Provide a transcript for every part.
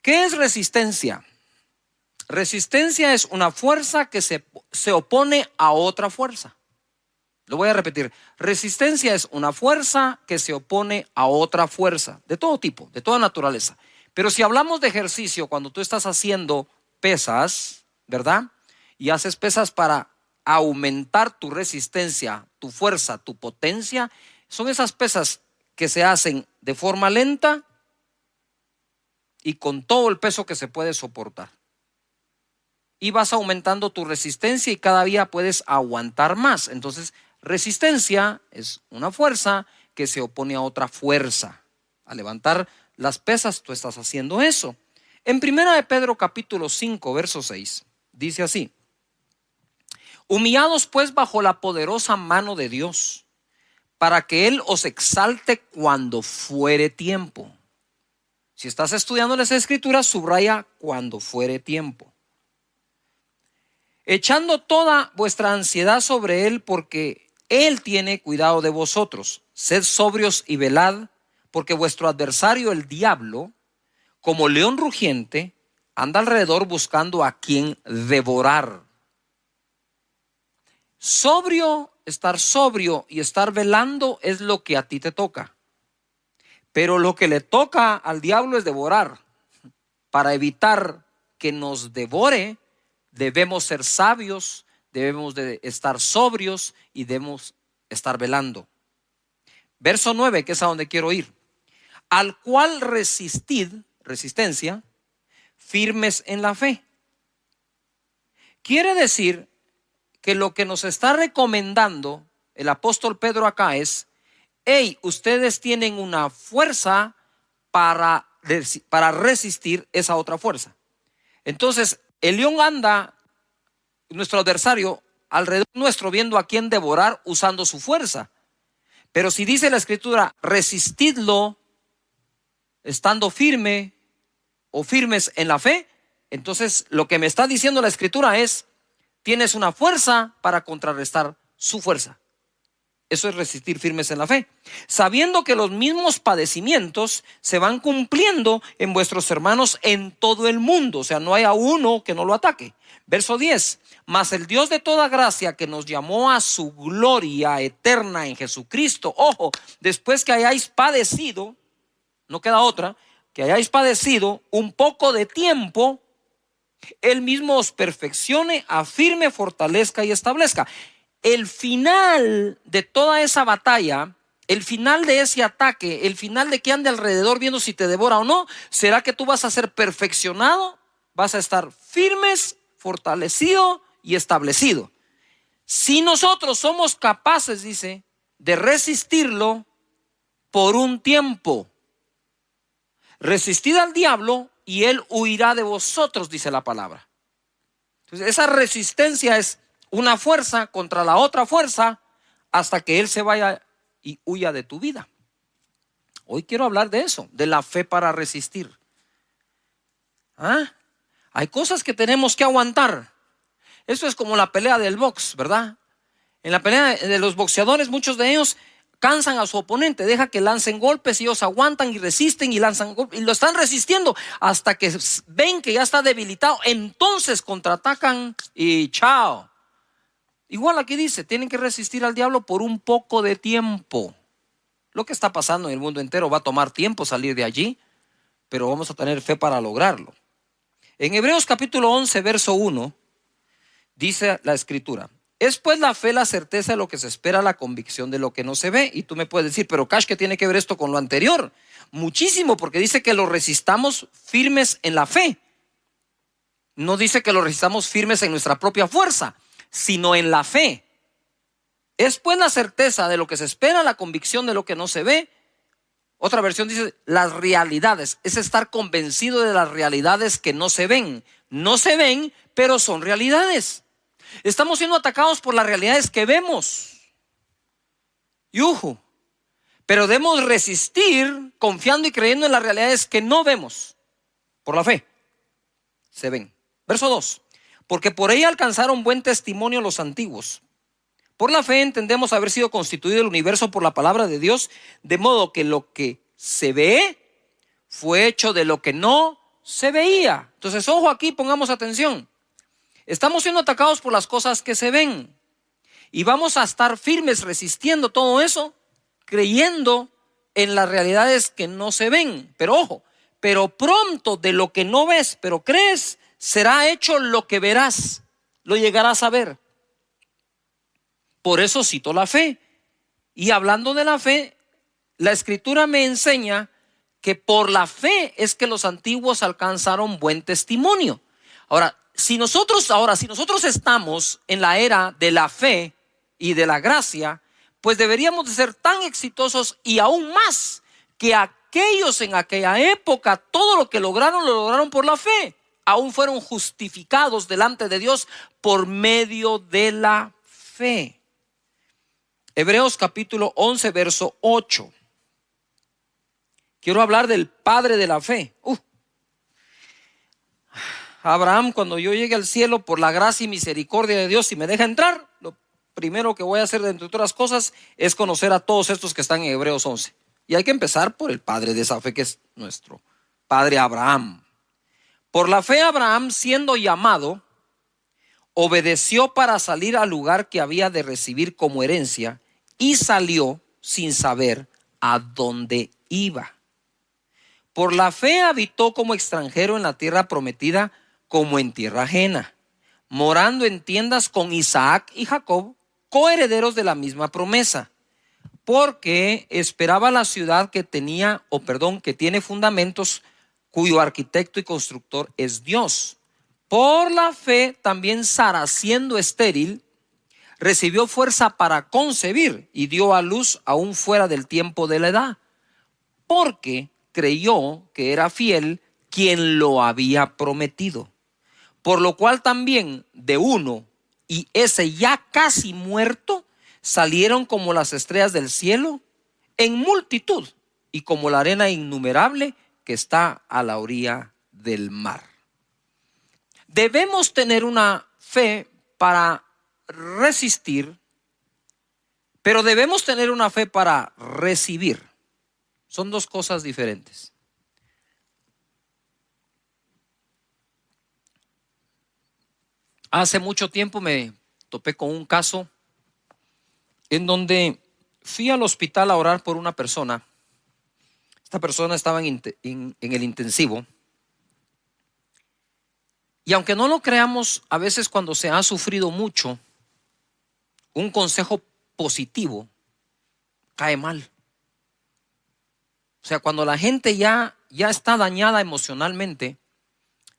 ¿Qué es resistencia? Resistencia es una fuerza que se opone a otra fuerza. Lo voy a repetir. Resistencia es una fuerza que se opone a otra fuerza, de todo tipo, de toda naturaleza. Pero si hablamos de ejercicio, cuando tú estás haciendo pesas, ¿verdad? Y haces pesas para aumentar tu resistencia, tu fuerza, tu potencia, son esas pesas que se hacen de forma lenta y con todo el peso que se puede soportar. Y vas aumentando tu resistencia y cada día puedes aguantar más. Entonces, resistencia es una fuerza que se opone a otra fuerza. Al levantar las pesas, tú estás haciendo eso. En 1 de Pedro capítulo 5, verso 6, dice así: humillados pues bajo la poderosa mano de Dios, para que Él os exalte cuando fuere tiempo. Si estás estudiando las Escrituras, subraya cuando fuere tiempo. Echando toda vuestra ansiedad sobre Él, porque Él tiene cuidado de vosotros. Sed sobrios y velad, porque vuestro adversario el diablo, como león rugiente, anda alrededor buscando a quien devorar. Estar sobrio y estar velando es lo que a ti te toca. Pero lo que le toca al diablo es devorar. Para evitar que nos devore, debemos ser sabios, debemos de estar sobrios y debemos estar velando. Verso 9, que es a donde quiero ir. Al cual resistencia, firmes en la fe. Quiere decir que lo que nos está recomendando el apóstol Pedro acá es: hey, ustedes tienen una fuerza para resistir esa otra fuerza. Entonces, el león anda, nuestro adversario, alrededor nuestro, viendo a quién devorar usando su fuerza. Pero si dice la Escritura, resistidlo estando firme o firmes en la fe, entonces lo que me está diciendo la Escritura es: tienes una fuerza para contrarrestar su fuerza. Eso es resistir firmes en la fe, sabiendo que los mismos padecimientos se van cumpliendo en vuestros hermanos en todo el mundo. O sea, no hay a uno que no lo ataque. Verso 10: mas el Dios de toda gracia, que nos llamó a su gloria eterna en Jesucristo. Ojo, después que hayáis padecido, no queda otra, que hayáis padecido un poco de tiempo, Él mismo os perfeccione, afirme, fortalezca y establezca. El final de toda esa batalla, el final de ese ataque, el final de que ande alrededor viendo si te devora o no, será que tú vas a ser perfeccionado, vas a estar firmes, fortalecido y establecido. Si nosotros somos capaces, dice, de resistirlo por un tiempo, resistid al diablo y él huirá de vosotros, dice la palabra. Entonces, esa resistencia es una fuerza contra la otra fuerza hasta que él se vaya y huya de tu vida. Hoy quiero hablar de eso, de la fe para resistir. Hay cosas que tenemos que aguantar. Eso es como la pelea del box, ¿verdad? En la pelea de los boxeadores, muchos de ellos cansan a su oponente, deja que lancen golpes y ellos aguantan y resisten y lanzan golpes y lo están resistiendo hasta que ven que ya está debilitado. Entonces contraatacan y chao. Igual aquí dice, tienen que resistir al diablo por un poco de tiempo. Lo que está pasando en el mundo entero va a tomar tiempo salir de allí, pero vamos a tener fe para lograrlo. En Hebreos capítulo 11, verso 1, dice la Escritura: es pues la fe la certeza de lo que se espera, la convicción de lo que no se ve. Y tú me puedes decir, pero Cash, ¿qué tiene que ver esto con lo anterior? Muchísimo, porque dice que lo resistamos firmes en la fe. No dice que lo resistamos firmes en nuestra propia fuerza, sino en la fe. Es pues la certeza de lo que se espera, la convicción de lo que no se ve. Otra versión dice las realidades. Es estar convencido de las realidades que no se ven. No se ven, pero son realidades. Estamos siendo atacados por las realidades que vemos. Pero debemos resistir confiando y creyendo en las realidades que no vemos. Por la fe se ven. Verso 2: porque por ella alcanzaron buen testimonio los antiguos. Por la fe entendemos haber sido constituido el universo por la palabra de Dios, de modo que lo que se ve fue hecho de lo que no se veía. Entonces, ojo aquí, pongamos atención. Estamos siendo atacados por las cosas que se ven. Y vamos a estar firmes resistiendo todo eso, creyendo en las realidades que no se ven. Pero ojo, pero pronto de lo que no ves, pero crees, será hecho lo que verás, lo llegarás a ver. Por eso cito la fe. Y hablando de la fe, la Escritura me enseña que por la fe es que los antiguos alcanzaron buen testimonio. Ahora, si nosotros estamos en la era de la fe y de la gracia, pues deberíamos de ser tan exitosos y aún más que aquellos en aquella época. Todo lo que lograron, lo lograron por la fe. Aún fueron justificados delante de Dios por medio de la fe. Hebreos capítulo 11, verso 8. Quiero hablar del padre de la fe. Abraham, cuando yo llegue al cielo por la gracia y misericordia de Dios, si me deja entrar, lo primero que voy a hacer, entre otras cosas, es conocer a todos estos que están en Hebreos 11. Y hay que empezar por el padre de esa fe, que es nuestro padre Abraham. Por la fe Abraham, siendo llamado, obedeció para salir al lugar que había de recibir como herencia, y salió sin saber a dónde iba. Por la fe habitó como extranjero en la tierra prometida, como en tierra ajena, morando en tiendas con Isaac y Jacob, coherederos de la misma promesa, porque esperaba la ciudad que tiene fundamentos, cuyo arquitecto y constructor es Dios. Por la fe también Sara, siendo estéril, recibió fuerza para concebir y dio a luz aún fuera del tiempo de la edad, porque creyó que era fiel quien lo había prometido. Por lo cual también de uno, y ese ya casi muerto, salieron como las estrellas del cielo en multitud, y como la arena innumerable que está a la orilla del mar. Debemos tener una fe para resistir, pero debemos tener una fe para recibir. Son dos cosas diferentes. Hace mucho tiempo me topé con un caso en donde fui al hospital a orar por una persona. Esta persona estaba en el intensivo. Y aunque no lo creamos, a veces cuando se ha sufrido mucho, un consejo positivo cae mal. O sea, cuando la gente ya está dañada emocionalmente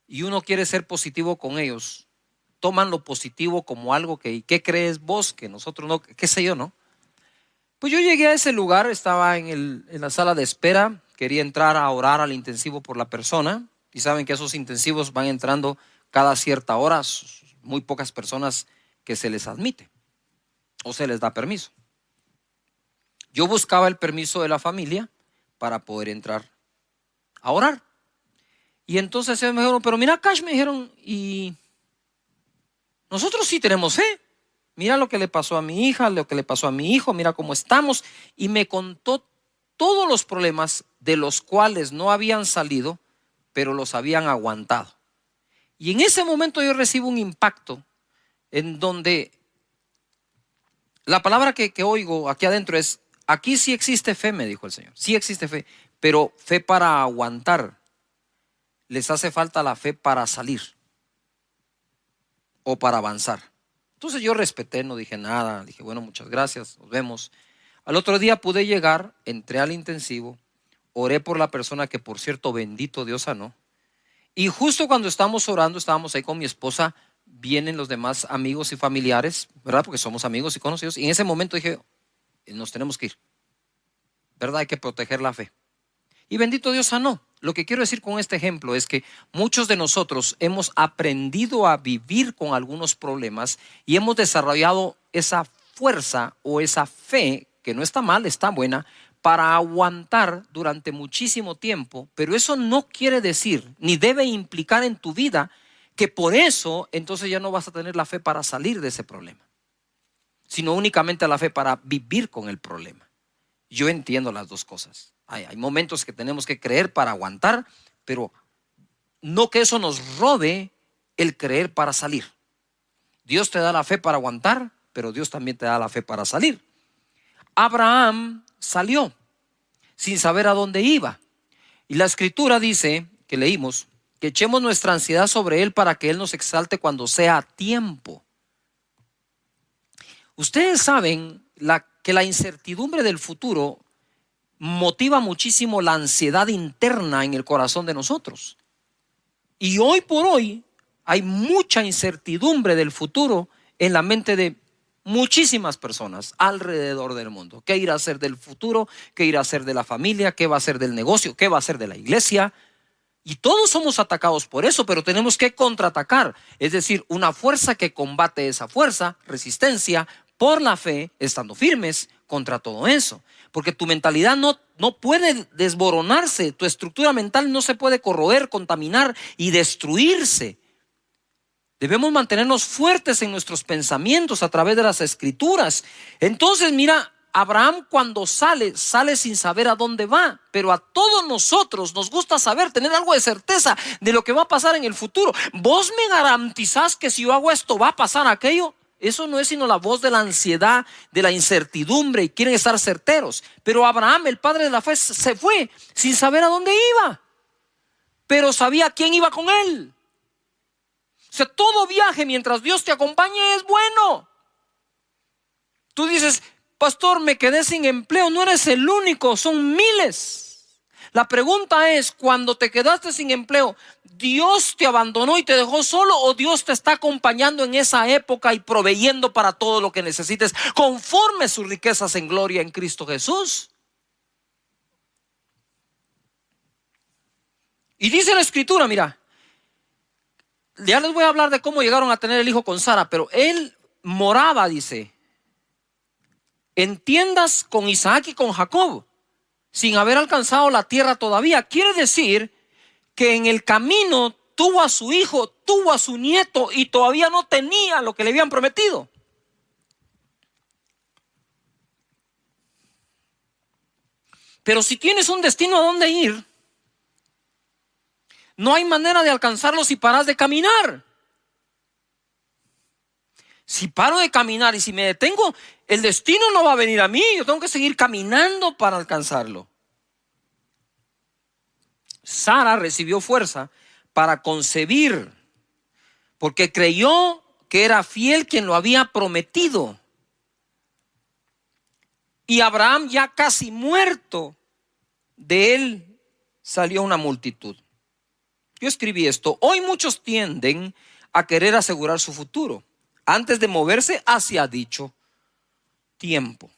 y uno quiere ser positivo con ellos, toman lo positivo como algo que, ¿qué crees vos? Que nosotros no, qué sé yo, ¿no? Pues yo llegué a ese lugar, estaba en la sala de espera, quería entrar a orar al intensivo por la persona, y saben que esos intensivos van entrando cada cierta hora, muy pocas personas que se les admite o se les da permiso. Yo buscaba el permiso de la familia para poder entrar a orar. Y entonces ellos me dijeron, pero mira, Cash, me dijeron, y nosotros sí tenemos fe. Mira lo que le pasó a mi hija, lo que le pasó a mi hijo, mira cómo estamos. Y me contó todos los problemas de los cuales no habían salido, pero los habían aguantado. Y en ese momento yo recibo un impacto en donde la palabra que oigo aquí adentro es, aquí sí existe fe, me dijo el Señor. Sí existe fe, pero fe para aguantar. Les hace falta la fe para salir o para avanzar. Entonces yo respeté, no dije nada. Dije, bueno, muchas gracias, nos vemos. Al otro día pude llegar, entré al intensivo, oré por la persona que, por cierto, bendito Dios sanó. Y justo cuando estábamos orando, estábamos ahí con mi esposa, vienen los demás amigos y familiares, ¿verdad? Porque somos amigos y conocidos. Y en ese momento dije, nos tenemos que ir, ¿verdad? Hay que proteger la fe. Y bendito Dios sanó. Lo que quiero decir con este ejemplo es que muchos de nosotros hemos aprendido a vivir con algunos problemas y hemos desarrollado esa fuerza o esa fe, que no está mal, está buena, para aguantar durante muchísimo tiempo. Pero eso no quiere decir, ni debe implicar en tu vida, que por eso entonces ya no vas a tener la fe para salir de ese problema, sino únicamente la fe para vivir con el problema. Yo entiendo las dos cosas. Hay momentos que tenemos que creer para aguantar, pero no que eso nos robe el creer para salir. Dios te da la fe para aguantar, pero Dios también te da la fe para salir. Abraham salió sin saber a dónde iba. Y la escritura dice, que leímos, que echemos nuestra ansiedad sobre Él para que Él nos exalte cuando sea tiempo. Ustedes saben que la incertidumbre del futuro motiva muchísimo la ansiedad interna en el corazón de nosotros. Y hoy por hoy hay mucha incertidumbre del futuro en la mente de muchísimas personas alrededor del mundo. ¿Qué irá a ser del futuro? ¿Qué irá a ser de la familia? ¿Qué va a ser del negocio? ¿Qué va a ser de la iglesia? Y todos somos atacados por eso, pero tenemos que contraatacar. Es decir, una fuerza que combate esa fuerza, resistencia, por la fe, estando firmes contra todo eso. Porque tu mentalidad no puede desboronarse, tu estructura mental no se puede corroer, contaminar y destruirse. Debemos mantenernos fuertes en nuestros pensamientos a través de las escrituras. Entonces, mira, Abraham cuando sale sin saber a dónde va, pero a todos nosotros nos gusta saber, tener algo de certeza de lo que va a pasar en el futuro. ¿Vos me garantizás que si yo hago esto va a pasar aquello? Eso no es sino la voz de la ansiedad, de la incertidumbre, y quieren estar certeros. Pero Abraham, el padre de la fe, se fue sin saber a dónde iba, pero sabía quién iba con él. O sea, todo viaje mientras Dios te acompañe es bueno. Tú dices, pastor, me quedé sin empleo. No eres el único, son miles. La pregunta es, cuando te quedaste sin empleo, ¿Dios te abandonó y te dejó solo, o Dios te está acompañando en esa época y proveyendo para todo lo que necesites conforme sus riquezas en gloria en Cristo Jesús? Y dice la escritura, mira, ya les voy a hablar de cómo llegaron a tener el hijo con Sara, pero él moraba, dice, en tiendas con Isaac y con Jacob, sin haber alcanzado la tierra todavía. Quiere decir que en el camino tuvo a su hijo, tuvo a su nieto y todavía no tenía lo que le habían prometido. Pero si tienes un destino a dónde ir, no hay manera de alcanzarlo si paras de caminar. Si paro de caminar y si me detengo, el destino no va a venir a mí. Yo tengo que seguir caminando para alcanzarlo. Sara recibió fuerza para concebir, porque creyó que era fiel quien lo había prometido. Y Abraham, ya casi muerto, de él salió una multitud. Yo escribí esto: hoy muchos tienden a querer asegurar su futuro antes de moverse hacia dicho tiempo.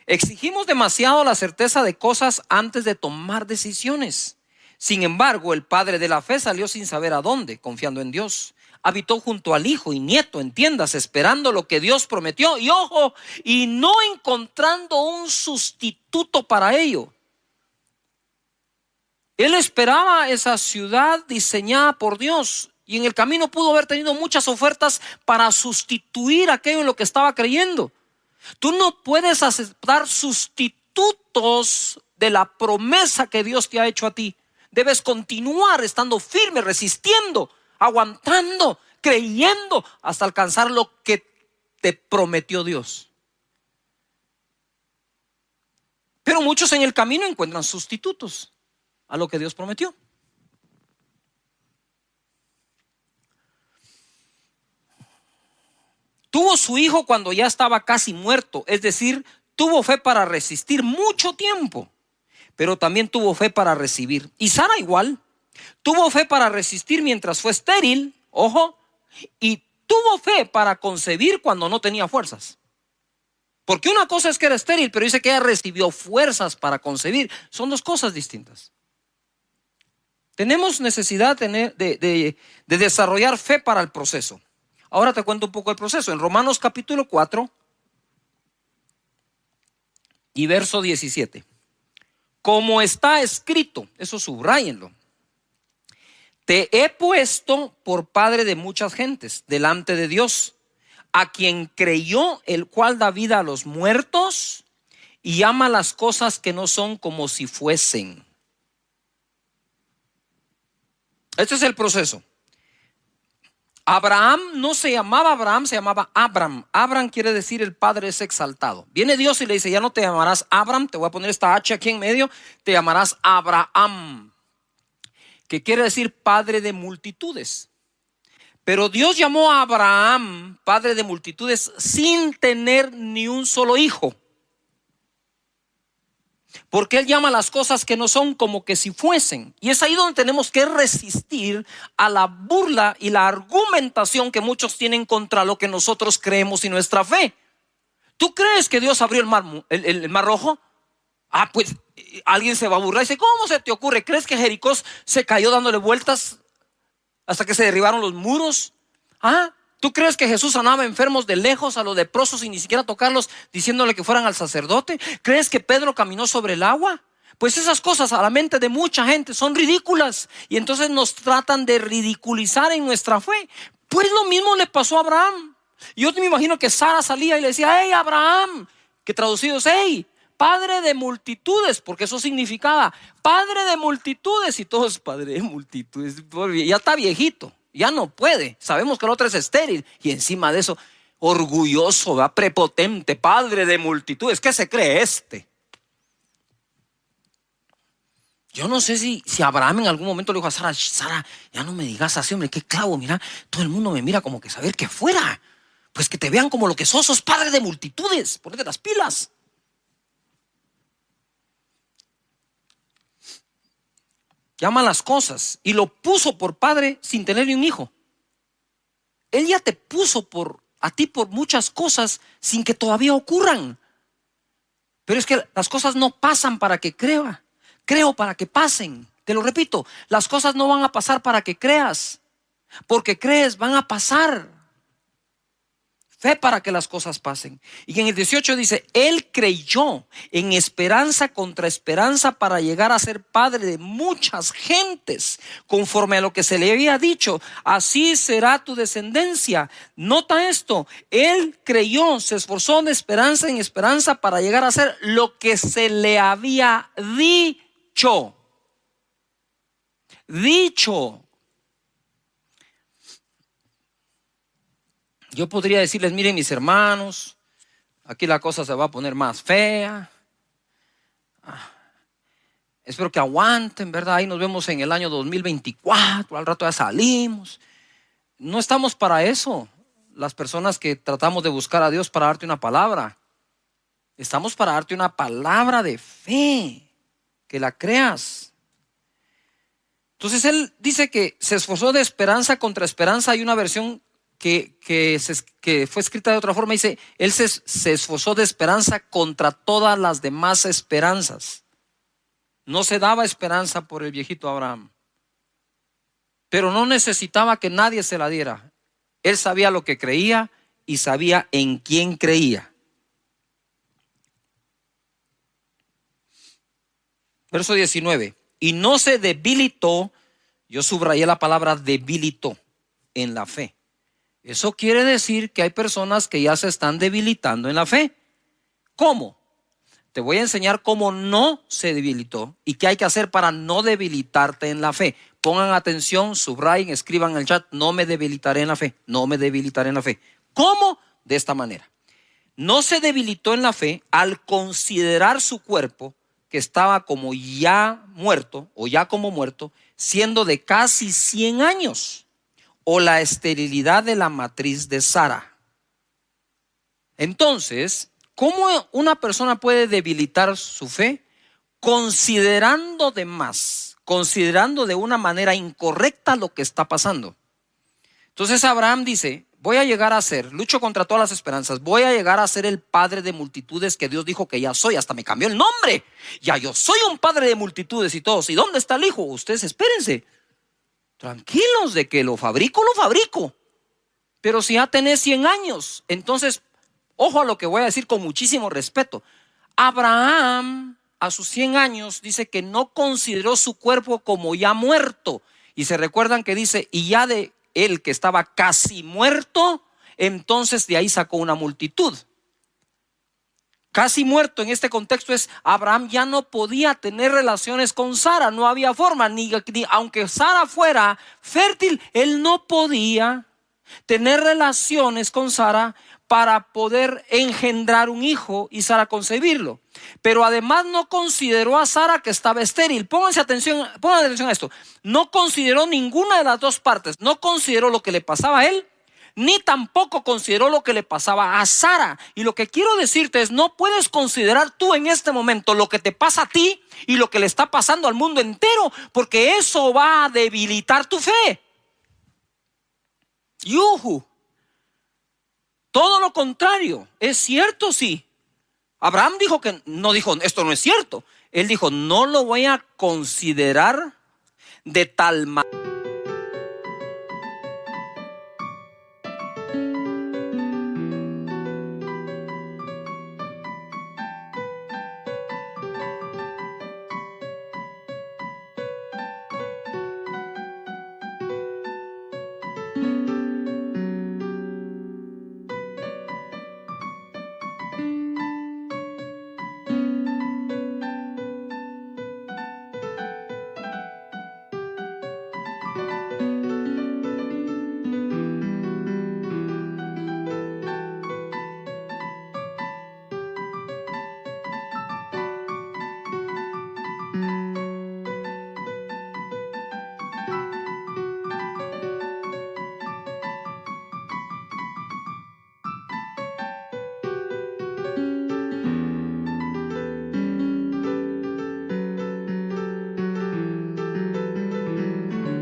Exigimos demasiado la certeza de cosas antes de tomar decisiones. Sin embargo, el padre de la fe salió sin saber a dónde, confiando en Dios. Habitó junto al hijo y nieto en tiendas, esperando lo que Dios prometió. Y ojo, y no encontrando un sustituto para ello. Él esperaba esa ciudad diseñada por Dios, y en el camino pudo haber tenido muchas ofertas para sustituir aquello en lo que estaba creyendo. Tú no puedes aceptar sustitutos de la promesa que Dios te ha hecho a ti. Debes continuar estando firme, resistiendo, aguantando, creyendo hasta alcanzar lo que te prometió Dios. Pero muchos en el camino encuentran sustitutos a lo que Dios prometió. Tuvo su hijo cuando ya estaba casi muerto, es decir, tuvo fe para resistir mucho tiempo, pero también tuvo fe para recibir. Y Sara igual, tuvo fe para resistir mientras fue estéril, ojo, y tuvo fe para concebir cuando no tenía fuerzas. Porque una cosa es que era estéril, pero dice que ella recibió fuerzas para concebir. Son dos cosas distintas. Tenemos necesidad de desarrollar fe para el proceso. Ahora te cuento un poco el proceso. En Romanos capítulo 4 y verso 17. Como está escrito, eso subráyenlo: te he puesto por padre de muchas gentes delante de Dios, a quien creyó, el cual da vida a los muertos y ama las cosas que no son como si fuesen. Este es el proceso. Abraham no se llamaba Abraham, se llamaba Abram. Abram quiere decir el padre es exaltado. Viene Dios y le dice, ya no te llamarás Abram, te voy a poner esta H aquí en medio, te llamarás Abraham, que quiere decir padre de multitudes. Pero Dios llamó a Abraham padre de multitudes sin tener ni un solo hijo. Porque Él llama las cosas que no son como que si fuesen. Y es ahí donde tenemos que resistir a la burla y la argumentación que muchos tienen contra lo que nosotros creemos y nuestra fe. ¿Tú crees que Dios abrió el mar rojo? Pues alguien se va a burlar y dice, ¿cómo se te ocurre? ¿Crees que Jericó se cayó dándole vueltas hasta que se derribaron los muros? ¿Tú crees que Jesús sanaba enfermos de lejos a los leprosos sin ni siquiera tocarlos, diciéndole que fueran al sacerdote? ¿Crees que Pedro caminó sobre el agua? Pues esas cosas a la mente de mucha gente son ridículas, y entonces nos tratan de ridiculizar en nuestra fe. Pues lo mismo le pasó a Abraham. Yo me imagino que Sara salía y le decía, hey Abraham, que traducido es, hey, padre de multitudes, porque eso significaba padre de multitudes, y todos padre de multitudes. Ya está viejito, ya no puede. Sabemos que el otro es estéril, y encima de eso, orgulloso, ¿verdad? Prepotente, padre de multitudes. ¿Qué se cree este? Yo no sé si Abraham en algún momento le dijo a Sara, Sara, ya no me digas así, hombre, qué clavo, mira, todo el mundo me mira como que saber que fuera. Pues que te vean como lo que sos padre de multitudes, ponete las pilas. Llama las cosas y lo puso por padre sin tener ni un hijo. Él ya te puso a ti por muchas cosas sin que todavía ocurran. Pero es que las cosas no pasan para que creo para que pasen. Te lo repito, las cosas no van a pasar para que creas, porque crees, van a pasar. Fe para que las cosas pasen. Y en el 18 dice, él creyó en esperanza contra esperanza para llegar a ser padre de muchas gentes, conforme a lo que se le había dicho, así será tu descendencia. Nota esto, él creyó, se esforzó de esperanza en esperanza para llegar a ser lo que se le había dicho. Yo podría decirles, miren mis hermanos, aquí la cosa se va a poner más fea. Espero que aguanten, ¿verdad? Ahí nos vemos en el año 2024, al rato ya salimos. No estamos para eso, las personas que tratamos de buscar a Dios para darte una palabra. Estamos para darte una palabra de fe, que la creas. Entonces él dice que se esforzó de esperanza contra esperanza. Hay una versión que fue escrita de otra forma, dice, él se esforzó de esperanza contra todas las demás esperanzas. No se daba esperanza por el viejito Abraham, pero no necesitaba que nadie se la diera. Él sabía lo que creía y sabía en quién creía. Verso 19, y no se debilitó, yo subrayé la palabra debilitó, en la fe. Eso quiere decir que hay personas que ya se están debilitando en la fe. ¿Cómo? Te voy a enseñar cómo no se debilitó y qué hay que hacer para no debilitarte en la fe. Pongan atención, subrayen, escriban en el chat, no me debilitaré en la fe, no me debilitaré en la fe. ¿Cómo? De esta manera. No se debilitó en la fe al considerar su cuerpo, que estaba como ya muerto o ya como muerto, siendo de casi 100 años. O la esterilidad de la matriz de Sara. Entonces, ¿cómo una persona puede debilitar su fe? Considerando de más, considerando de una manera incorrecta lo que está pasando. Entonces Abraham dice, voy a llegar a ser, lucho contra todas las esperanzas, voy a llegar a ser el padre de multitudes que Dios dijo que ya soy, hasta me cambió el nombre. Ya yo soy un padre de multitudes y todos. ¿Y dónde está el hijo? Ustedes espérense. Tranquilos, de que lo fabrico. Pero si ya tenés 100 años, entonces, ojo a lo que voy a decir con muchísimo respeto. Abraham, a sus 100 años, dice que no consideró su cuerpo como ya muerto. Y se recuerdan que dice, y ya de él que estaba casi muerto, entonces de ahí sacó una multitud. casi muerto en este contexto, es Abraham ya no podía tener relaciones con Sara, no había forma, ni aunque Sara fuera fértil, él no podía tener relaciones con Sara para poder engendrar un hijo y Sara concebirlo. Pero además no consideró a Sara que estaba estéril. Pongan atención a esto. No consideró ninguna de las dos partes. No consideró lo que le pasaba a él, ni tampoco consideró lo que le pasaba a Sara. Y lo que quiero decirte es, no puedes considerar tú en este momento lo que te pasa a ti y lo que le está pasando al mundo entero, porque eso va a debilitar tu fe. Yuhu. Todo lo contrario, es cierto, sí. Abraham dijo que no, dijo esto no es cierto. Él dijo, no lo voy a considerar de tal manera.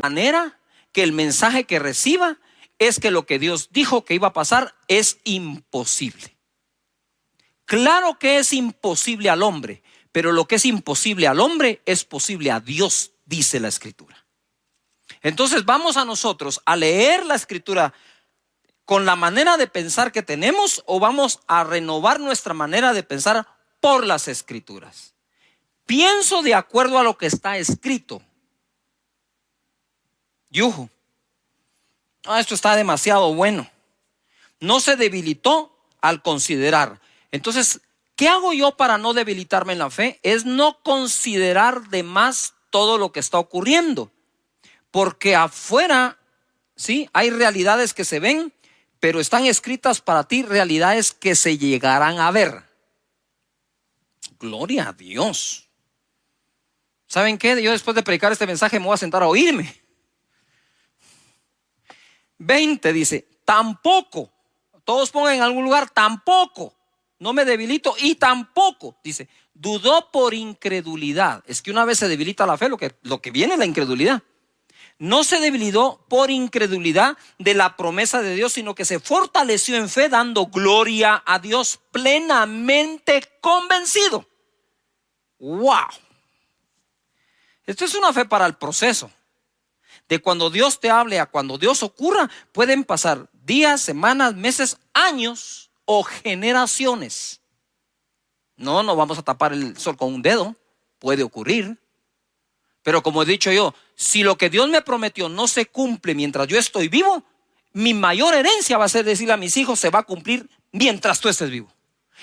Manera que el mensaje que reciba es que lo que Dios dijo que iba a pasar es imposible. Claro que es imposible al hombre, pero lo que es imposible al hombre es posible a Dios, dice la Escritura. Entonces vamos a nosotros a leer la Escritura con la manera de pensar que tenemos, o vamos a renovar nuestra manera de pensar por las Escrituras. Pienso de acuerdo a lo que está escrito. Yuhu. Esto está demasiado bueno. No se debilitó al considerar. Entonces, ¿qué hago yo para no debilitarme en la fe? Es no considerar de más todo lo que está ocurriendo. Porque afuera, sí, hay realidades que se ven, pero están escritas para ti realidades que se llegarán a ver. Gloria a Dios. ¿Saben qué? Yo después de predicar este mensaje me voy a sentar a oírme. 20 dice, tampoco, todos pongan en algún lugar, tampoco, no me debilito, y tampoco, dice, dudó por incredulidad. Es que una vez se debilita la fe, lo que viene es la incredulidad. No se debilitó por incredulidad de la promesa de Dios, sino que se fortaleció en fe, dando gloria a Dios, plenamente convencido. ¡Wow! Esto es una fe para el proceso. De cuando Dios te hable a cuando Dios ocurra, pueden pasar días, semanas, meses, años o generaciones. No vamos a tapar el sol con un dedo. Puede ocurrir. Pero como he dicho yo, si lo que Dios me prometió no se cumple mientras yo estoy vivo, mi mayor herencia va a ser decirle a mis hijos, se va a cumplir mientras tú estés vivo.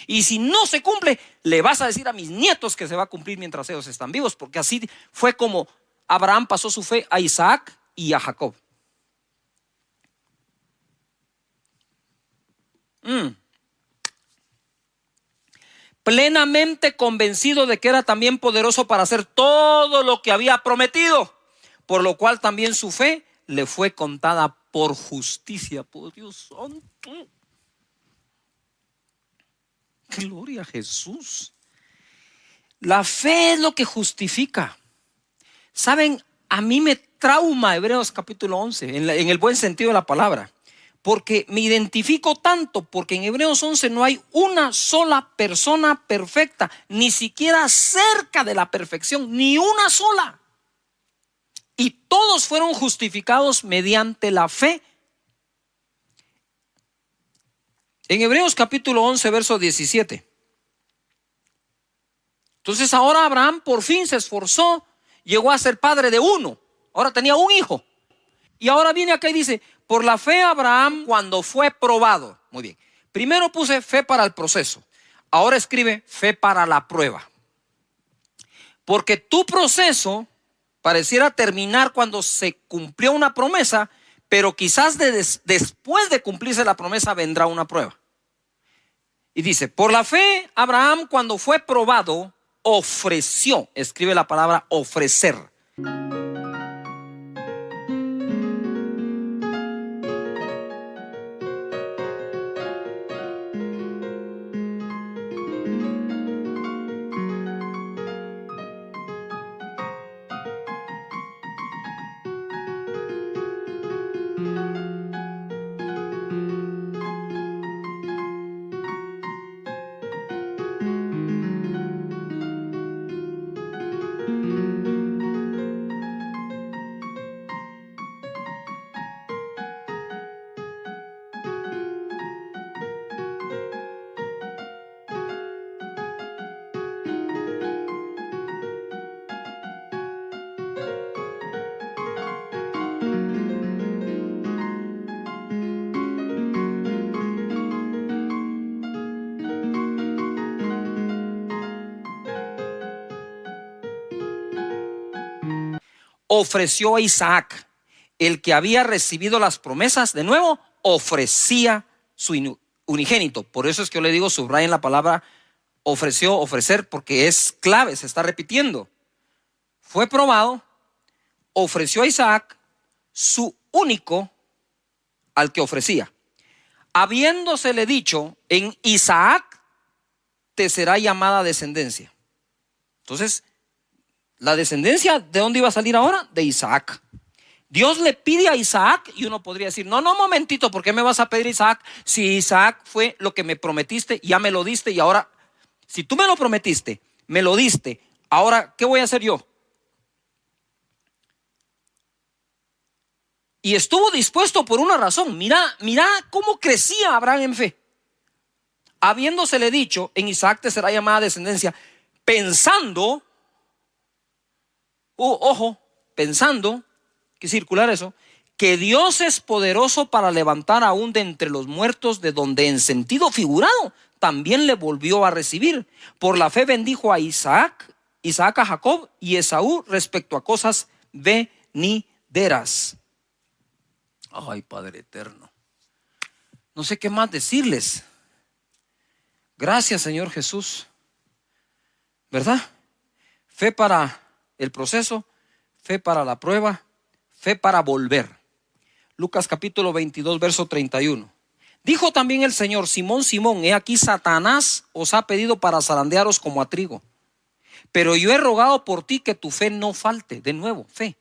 Y si no se cumple, le vas a decir a mis nietos que se va a cumplir mientras ellos están vivos. Porque así fue como Abraham pasó su fe a Isaac y a Jacob. Plenamente convencido de que era también poderoso para hacer todo lo que había prometido, por lo cual también su fe le fue contada por justicia. Por Dios santo. Gloria a Jesús. La fe es lo que justifica. ¿Saben? A mí me trauma Hebreos capítulo 11, en el buen sentido de la palabra, porque me identifico tanto, porque en Hebreos 11 no hay una sola persona perfecta, ni siquiera cerca de la perfección, ni una sola. Y todos fueron justificados mediante la fe. En Hebreos capítulo 11, verso 17. Entonces ahora Abraham por fin se esforzó, llegó a ser padre de uno. Ahora tenía un hijo. Y ahora viene acá y dice, por la fe Abraham cuando fue probado. Muy bien. Primero puse fe para el proceso. Ahora escribe fe para la prueba. Porque tu proceso pareciera terminar cuando se cumplió una promesa, pero quizás después de cumplirse la promesa vendrá una prueba. Y dice, por la fe, Abraham cuando fue probado, ofreció, escribe la palabra ofrecer. Ofreció a Isaac, el que había recibido las promesas. De nuevo, ofrecía su unigénito. Por eso es que yo le digo, subrayen la palabra ofreció, ofrecer, porque es clave, se está repitiendo. Fue probado, ofreció a Isaac su único al que ofrecía. Habiéndosele dicho, en Isaac te será llamada descendencia. Entonces, la descendencia, ¿de dónde iba a salir ahora? De Isaac. Dios le pide a Isaac y uno podría decir, no, momentito, ¿por qué me vas a pedir Isaac? Si Isaac fue lo que me prometiste, ya me lo diste y ahora, si tú me lo prometiste, me lo diste, ahora, ¿qué voy a hacer yo? Y estuvo dispuesto por una razón. Mira cómo crecía Abraham en fe. Habiéndosele dicho, en Isaac te será llamada descendencia, pensando, pensando, que circular eso, que Dios es poderoso para levantar aún de entre los muertos, de donde en sentido figurado también le volvió a recibir. Por la fe bendijo a Isaac a Jacob y Esaú respecto a cosas venideras. Ay, Padre eterno, no sé qué más decirles. Gracias, Señor Jesús, ¿verdad? Fe para el proceso, fe para la prueba, fe para volver. Lucas capítulo 22, verso 31. Dijo también el Señor, Simón, Simón, he aquí Satanás os ha pedido para zarandearos como a trigo. Pero yo he rogado por ti que tu fe no falte. De nuevo, fe.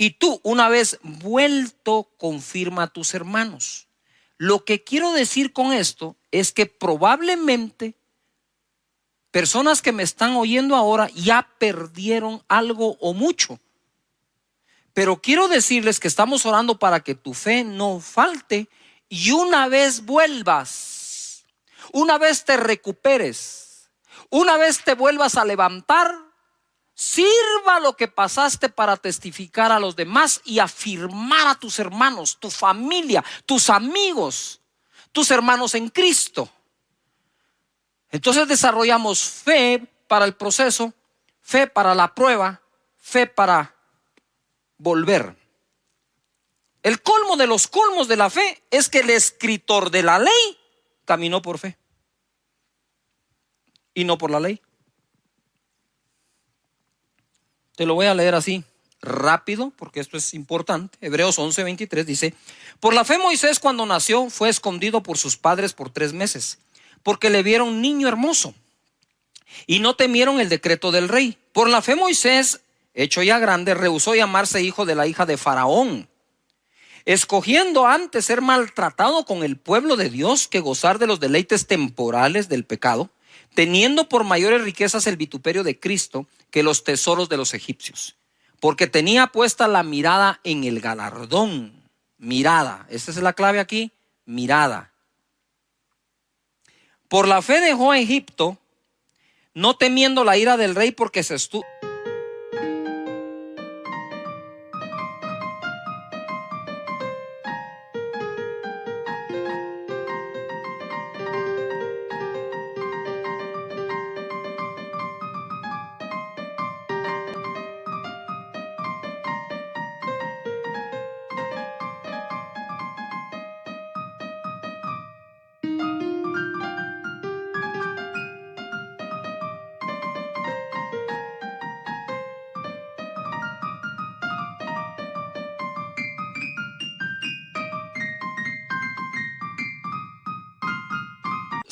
Y tú, una vez vuelto, confirma a tus hermanos. Lo que quiero decir con esto es que probablemente personas que me están oyendo ahora ya perdieron algo o mucho. Pero quiero decirles que estamos orando para que tu fe no falte y una vez vuelvas, una vez te recuperes, una vez te vuelvas a levantar, sirva lo que pasaste para testificar a los demás y afirmar a tus hermanos, tu familia, tus amigos, tus hermanos en Cristo. Entonces desarrollamos fe para el proceso, fe para la prueba, fe para volver. El colmo de los colmos de la fe es que el escritor de la ley caminó por fe y no por la ley. Te lo voy a leer así rápido porque esto es importante. Hebreos 11:23 dice: por la fe Moisés, cuando nació, fue escondido por sus padres por 3 meses, porque le vieron niño hermoso y no temieron el decreto del rey. Por la fe Moisés, hecho ya grande, rehusó llamarse hijo de la hija de Faraón, escogiendo antes ser maltratado con el pueblo de Dios que gozar de los deleites temporales del pecado, teniendo por mayores riquezas el vituperio de Cristo que los tesoros de los egipcios, porque tenía puesta la mirada en el galardón. Mirada, esta es la clave aquí, mirada. Por la fe dejó a Egipto, no temiendo la ira del rey, porque se estuvo.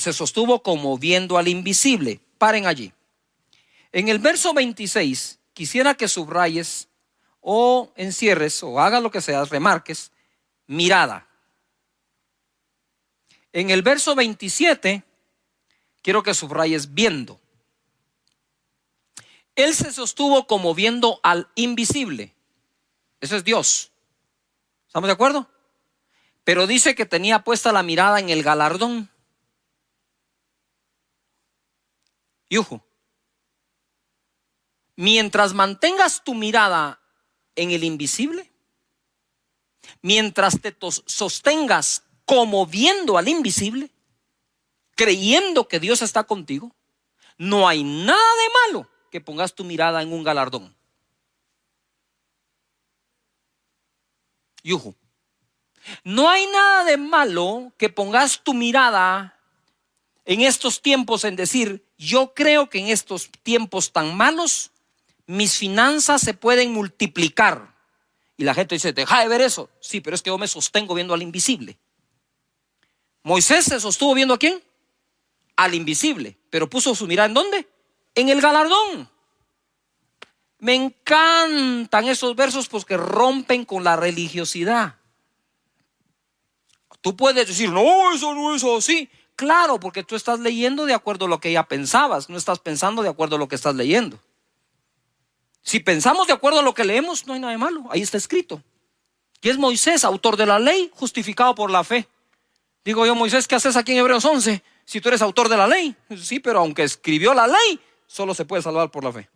se sostuvo como viendo al invisible. Paren allí. En el verso 26, quisiera que subrayes o encierres o hagas lo que sea, remarques, mirada. En el verso 27, quiero que subrayes viendo. Él se sostuvo como viendo al invisible. Eso es Dios. ¿Estamos de acuerdo? Pero dice que tenía puesta la mirada en el galardón. Yuhu. Mientras mantengas tu mirada en el invisible, mientras te sostengas como viendo al invisible, creyendo que Dios está contigo, no hay nada de malo que pongas tu mirada en un galardón. Yuhu. No hay nada de malo que pongas tu mirada en estos tiempos en decir, yo creo que en estos tiempos tan malos, mis finanzas se pueden multiplicar. Y la gente dice, deja de ver eso. Sí, pero es que yo me sostengo viendo al invisible. Moisés se sostuvo viendo ¿a quién? Al invisible. Pero puso su mirada ¿en dónde? En el galardón. Me encantan esos versos porque rompen con la religiosidad. Tú puedes decir, no, eso no es así. Claro, porque tú estás leyendo de acuerdo a lo que ya pensabas. No estás pensando de acuerdo a lo que estás leyendo. Si pensamos de acuerdo a lo que leemos, no hay nada de malo. Ahí está escrito. Y es Moisés, autor de la ley, justificado por la fe. Digo yo, Moisés, ¿qué haces aquí en Hebreos 11? Si tú eres autor de la ley. Sí, pero aunque escribió la ley, solo se puede salvar por la fe.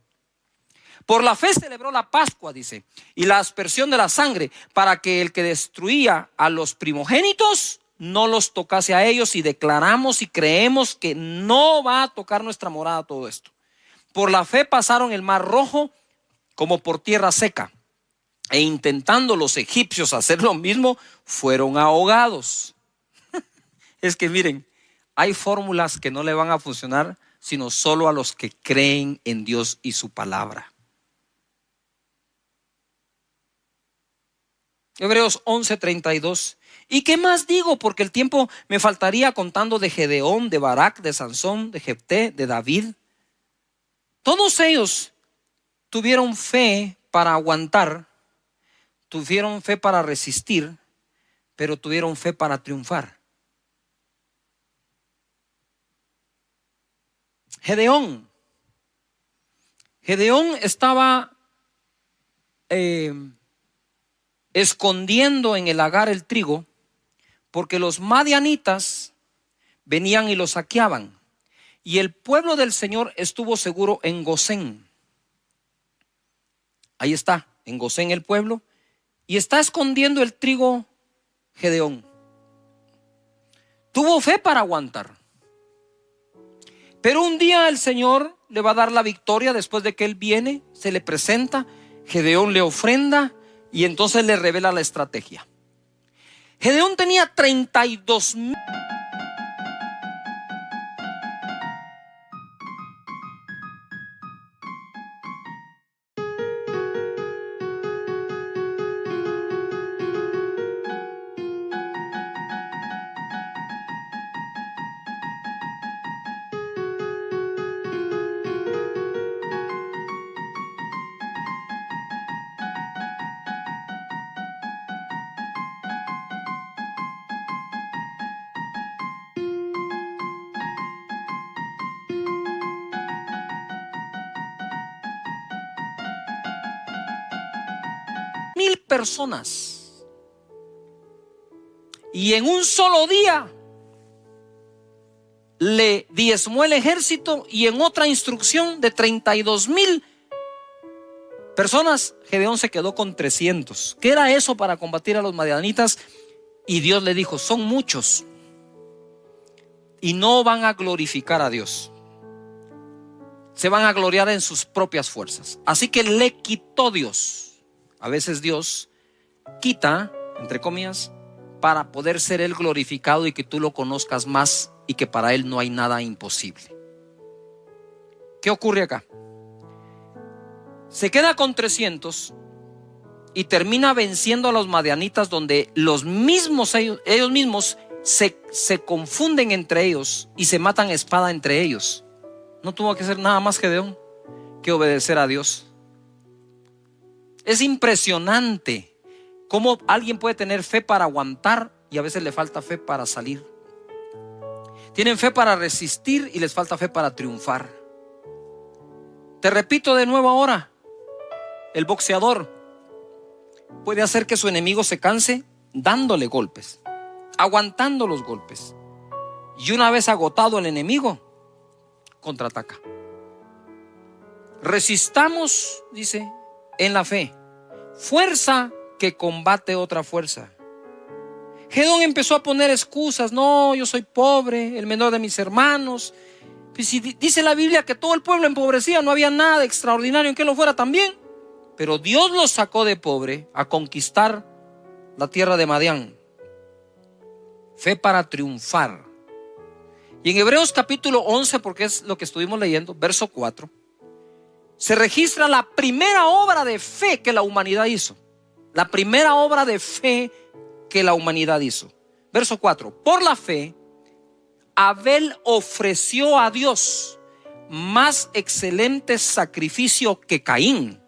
Por la fe celebró la Pascua, dice, y la aspersión de la sangre, para que el que destruía a los primogénitos no los tocase a ellos, y declaramos y creemos que no va a tocar nuestra morada todo esto. Por la fe pasaron el mar Rojo como por tierra seca, e intentando los egipcios hacer lo mismo, fueron ahogados. Es que miren, hay fórmulas que no le van a funcionar sino solo a los que creen en Dios y su palabra. Hebreos 11:32. ¿Y qué más digo? Porque el tiempo me faltaría contando de Gedeón, de Barak, de Sansón, de Jefté, de David. Todos ellos tuvieron fe para aguantar, tuvieron fe para resistir, pero tuvieron fe para triunfar. Gedeón estaba escondiendo en el lagar el trigo, porque los madianitas venían y lo saqueaban, y el pueblo del Señor estuvo seguro en Gosén. Ahí está, en Gosén el pueblo, y está escondiendo el trigo Gedeón. Tuvo fe para aguantar, pero un día el Señor le va a dar la victoria. Después de que él viene, se le presenta, Gedeón le ofrenda y entonces le revela la estrategia. Gedeón tenía 32,000. Personas, y en un solo día le diezmó el ejército, y en otra instrucción de 32,000 personas, Gedeón se quedó con 300. ¿Qué era eso para combatir a los madianitas? Y Dios le dijo, son muchos y no van a glorificar a Dios, se van a gloriar en sus propias fuerzas. Así que le quitó Dios. A veces Dios quita, entre comillas, para poder ser Él glorificado y que tú lo conozcas más, y que para Él no hay nada imposible. ¿Qué ocurre acá? Se queda con 300 y termina venciendo a los madianitas, donde los mismos ellos mismos se confunden entre ellos y se matan a espada entre ellos. No tuvo que hacer nada más Gedeón que obedecer a Dios. Es impresionante cómo alguien puede tener fe para aguantar y a veces le falta fe para salir. Tienen fe para resistir y les falta fe para triunfar. Te repito de nuevo ahora, el boxeador puede hacer que su enemigo se canse dándole golpes, aguantando los golpes. Y una vez agotado el enemigo, contraataca. Resistamos, dice, en la fe, fuerza que combate otra fuerza. Gedeón empezó a poner excusas. No, yo soy pobre, el menor de mis hermanos. Pues si dice la Biblia que todo el pueblo empobrecía, no había nada extraordinario en que lo fuera también. Pero Dios los sacó de pobre a conquistar la tierra de Madián. Fe para triunfar. Y en Hebreos capítulo 11, porque es lo que estuvimos leyendo, verso 4, se registra la primera obra de fe que la humanidad hizo. La primera obra de fe que la humanidad hizo. Verso 4. Por la fe, Abel ofreció a Dios más excelente sacrificio que Caín,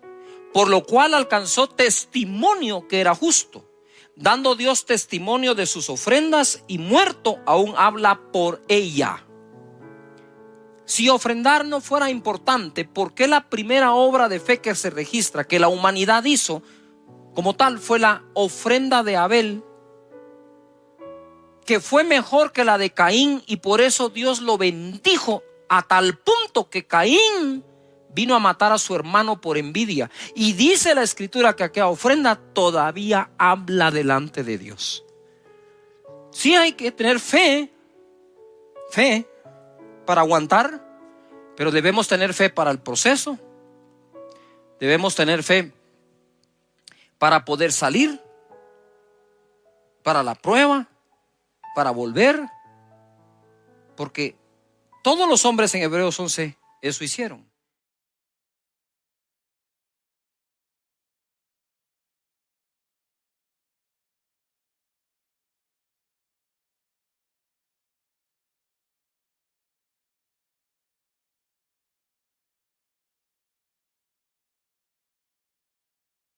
por lo cual alcanzó testimonio que era justo, dando Dios testimonio de sus ofrendas, y muerto aún habla por ella. Si ofrendar no fuera importante, ¿por qué la primera obra de fe que se registra, que la humanidad hizo como tal, fue la ofrenda de Abel, que fue mejor que la de Caín? Y por eso Dios lo bendijo a tal punto que Caín vino a matar a su hermano por envidia. Y dice la escritura que aquella ofrenda todavía habla delante de Dios. Sí, hay que tener fe para aguantar, pero debemos tener fe para el proceso. Debemos tener fe para poder salir, para la prueba, para volver, porque todos los hombres en Hebreos 11 eso hicieron.